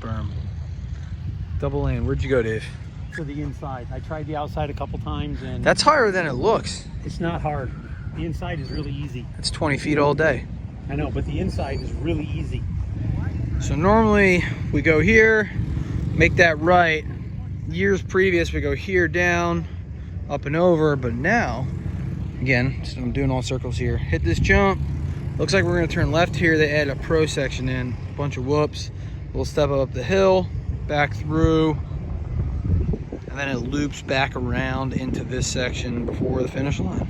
berm. Double lane. Where'd you go, Dave? To the inside. I tried the outside a couple times and That's higher than it looks. it's not hard. The inside is really easy. It's 20 feet all day. I know, but the inside is really easy. So normally we go here, make that right. Years previous, we go here, down, up and over. But now, again, so I'm doing all circles here. Hit this jump. Looks like we're gonna turn left here. They add a pro section in, a bunch of whoops. We'll step up the hill, back through, and then it loops back around into this section before the finish line.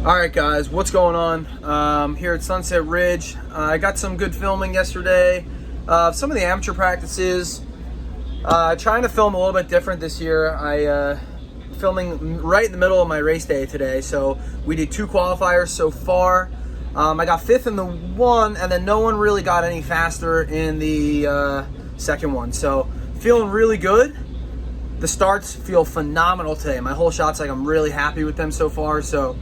All right, guys, what's going on? Here at Sunset Ridge. I got some good filming yesterday. Some of the amateur practices. Trying to film a little bit different this year. Filming right in the middle of my race day today. So we did 2 qualifiers so far. I got 5th in the one, and then no one really got any faster in the second one. So feeling really good. The starts feel phenomenal today. My whole shots, like, I'm really happy with them so far. So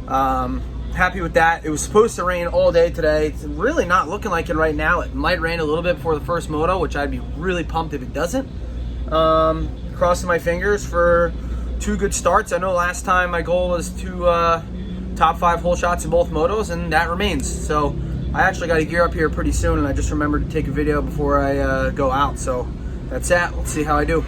happy with that. It was supposed to rain all day today. It's really not looking like it right now. It might rain a little bit before the first moto, which I'd be really pumped if it doesn't. Crossing my fingers for 2 good starts. I know last time my goal was to top 5 hole shots in both motos, and that remains. So I actually got to gear up here pretty soon, and I just remembered to take a video before I go out. So that's that. Let's see how I do.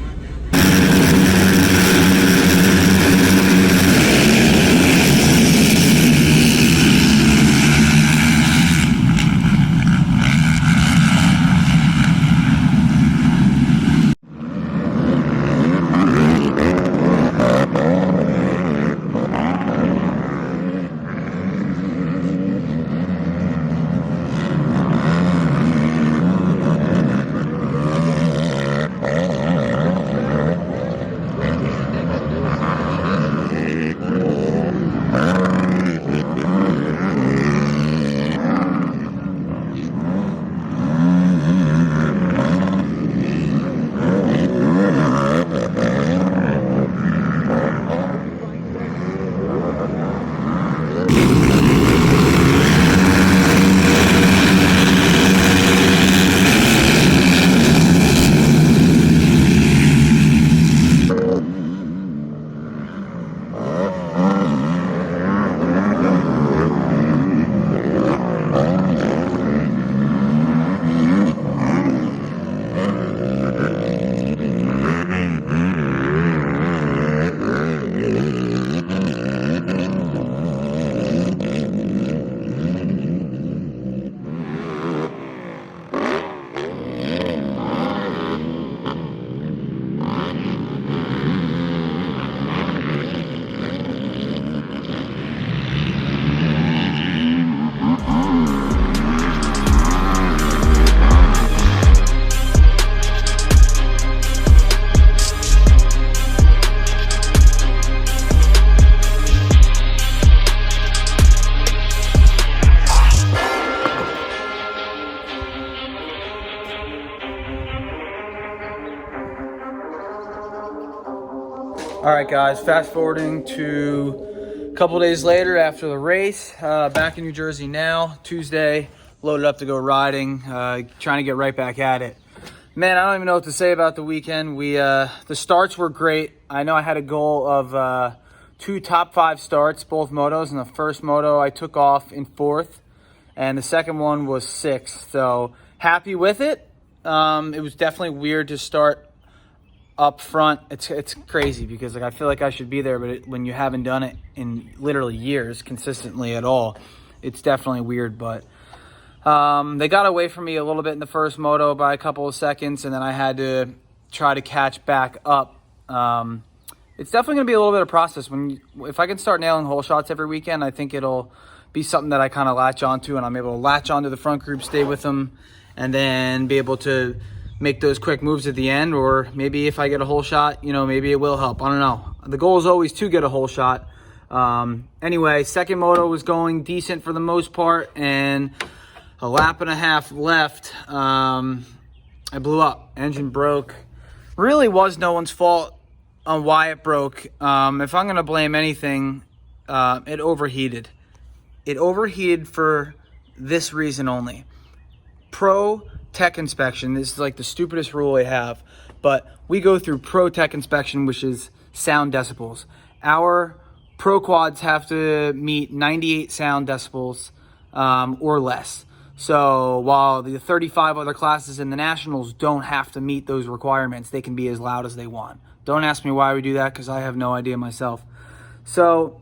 All right, guys, fast forwarding to a couple days later after the race, back in New Jersey now, Tuesday, loaded up to go riding, trying to get right back at it. Man, I don't even know what to say about the weekend. The starts were great. I know I had a goal of 2 top 5 starts, both motos. In the first moto, I took off in 4th, and the second one was 6th. So happy with it. It was definitely weird to start up front. It's crazy because, like, I feel like I should be there, but when you haven't done it in literally years consistently at all, it's definitely weird. But they got away from me a little bit in the first moto by a couple of seconds, and then I had to try to catch back up. It's definitely going to be a little bit of process. If I can start nailing hole shots every weekend, I think it'll be something that I kind of latch onto, and I'm able to latch onto the front group, stay with them, and then be able to make those quick moves at the end. Or maybe if I get a hole shot, maybe it will help. I don't know. The goal is always to get a hole shot. Anyway, second moto was going decent for the most part, and a lap and a half left, I blew up. Engine broke. Really was no one's fault on why it broke. If I'm going to blame anything, it overheated. It overheated for this reason only. Pro tech inspection. This is like the stupidest rule they have, but we go through pro tech inspection, which is sound decibels. Our pro quads have to meet 98 sound decibels or less. So while the 35 other classes in the nationals don't have to meet those requirements, they can be as loud as they want. Don't ask me why we do that, because I have no idea myself. So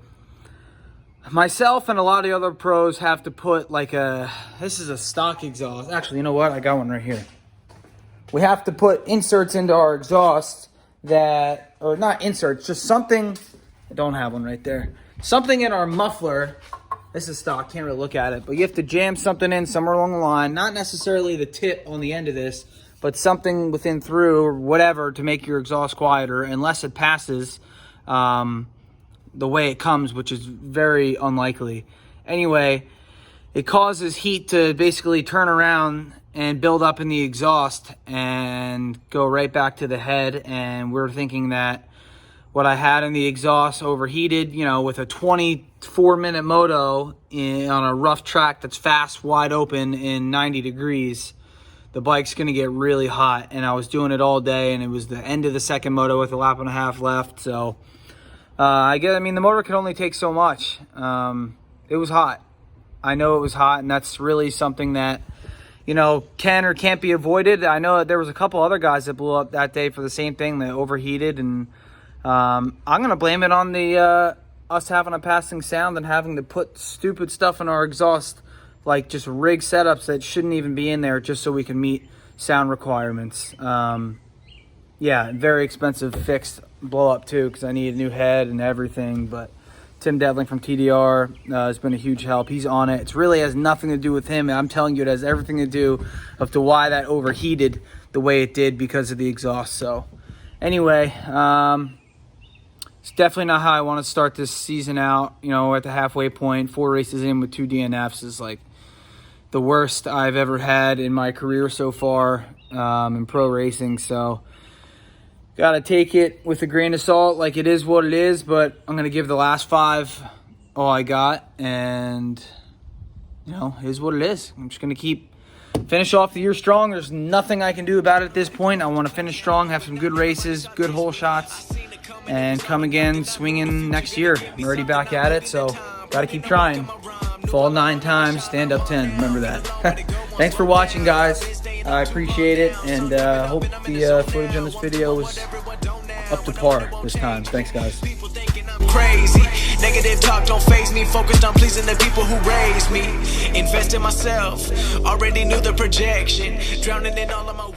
myself and a lot of the other pros have to put like this is a stock exhaust. Actually, you know what? I got one right here. We have to put inserts into our exhaust or not inserts, just something. I don't have one right there. Something in our muffler. This is stock, can't really look at it, but you have to jam something in somewhere along the line. Not necessarily the tip on the end of this, but something within through or whatever to make your exhaust quieter, unless it passes the way it comes, which is very unlikely. Anyway, it causes heat to basically turn around and build up in the exhaust and go right back to the head. And we're thinking that what I had in the exhaust overheated, you know, with a 24-minute moto on a rough track that's fast, wide open in 90 degrees. The bike's going to get really hot, and I was doing it all day, and it was the end of the second moto with a lap and a half left. So I mean, the motor can only take so much. It was hot. I know it was hot, and that's really something that, you know, can or can't be avoided. I know that there was a couple other guys that blew up that day for the same thing, that overheated, and I'm going to blame it on the us having a passing sound and having to put stupid stuff in our exhaust, like just rig setups that shouldn't even be in there just so we can meet sound requirements. Yeah, very expensive fixed blow up too, because I need a new head and everything. But Tim Dedling from TDR has been a huge help. He's on it. It really has nothing to do with him. I'm telling you, it has everything to do of to why that overheated the way it did because of the exhaust. So anyway, it's definitely not how I want to start this season out. You know, at the halfway point, 4 races in with 2 DNFs is like the worst I've ever had in my career so far in pro racing. So got to take it with a grain of salt, like it is what it is. But I'm going to give the last 5 all I got, and you know, it is what it is. I'm just going to finish off the year strong. There's nothing I can do about it at this point. I want to finish strong, have some good races, good hole shots, and come again swinging next year. I'm already back at it, so got to keep trying. Fall 9 times, stand up 10. Remember that. Thanks for watching, guys. I appreciate it, and hope the footage on this video was up to par this time. Thanks, guys. Crazy. Negative talk don't faze me. Focused on pleasing the people who raised me. Invest in myself. Already knew the projection. Drowning in all of my